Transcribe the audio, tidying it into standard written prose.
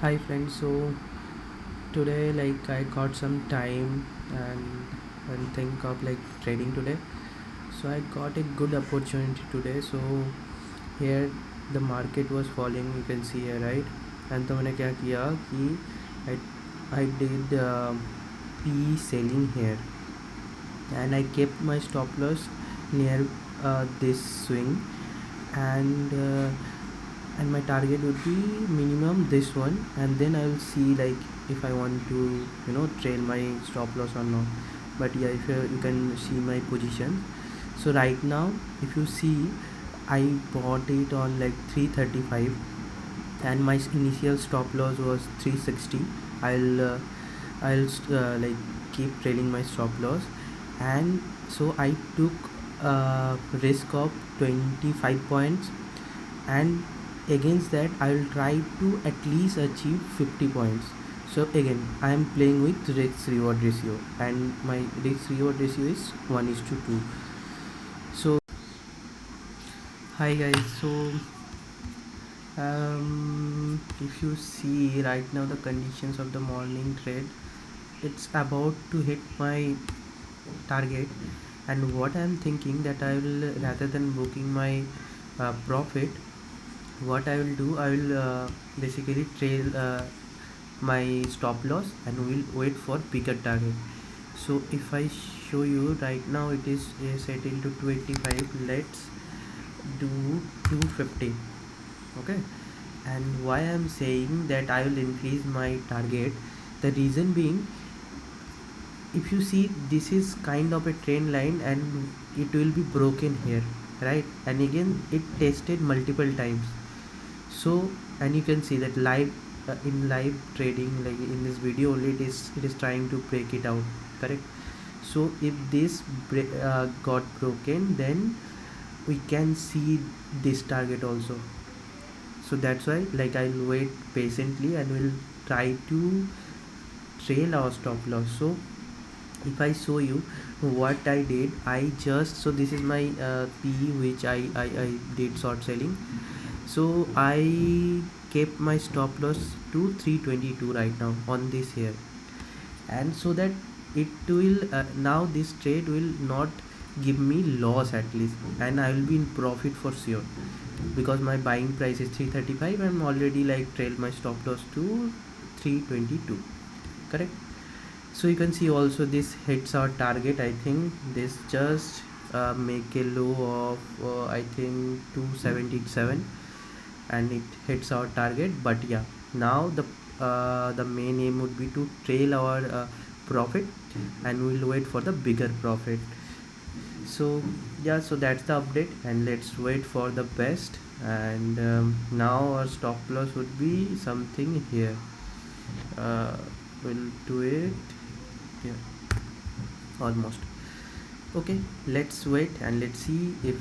Hi friends, so today I got some time and think of trading today. So I got a good opportunity today. So here the market was falling, you can see here, right? And तो मैंने क्या किया कि I I did P selling here, and I kept my stop loss near this swing, and uh, and my target would be minimum this one, and then I will see if I want to trail my stop loss or not. But yeah, if you can see my position. So right now, if you see, I bought it on 335, and my initial stop loss was 360. I'll keep trailing my stop loss, and so I took a risk of 25 points, and against that I will try to at least achieve 50 points. So again, I am playing with risk reward ratio, and my risk reward ratio is 1 is to 2. So hi guys, so if you see right now the conditions of the morning trade, it's about to hit my target, and what I'm thinking that I will, rather than booking my profit, what I will do, I will basically trail my stop loss and will wait for bigger target. So if I show you right now, it is set into 285. Let's do 250. Okay, and why I'm saying that I will increase my target, the reason being, if you see, this is kind of a trend line and it will be broken here, right? And again it tested multiple times. So, and you can see that live in live trading, like in this video only, it is trying to break it out, correct? So if this got broken, then we can see this target also. So that's why I'll wait patiently and will try to trail our stop loss. So if I show you what I did, I just, so this is my P which I did short selling. So I kept my stop loss to 322 right now on this here, and so that it will now this trade will not give me loss at least, and I will be in profit for sure, because my buying price is 335. I'm already trailed my stop loss to 322, correct? So you can see also this hits our target. I think this just make a low of I think 277, and it hits our target. But yeah, now the main aim would be to trail our profit, and we'll wait for the bigger profit. So yeah, so that's the update, and let's wait for the best. And now our stop loss would be something here. We'll do it here almost. Okay, let's wait and let's see if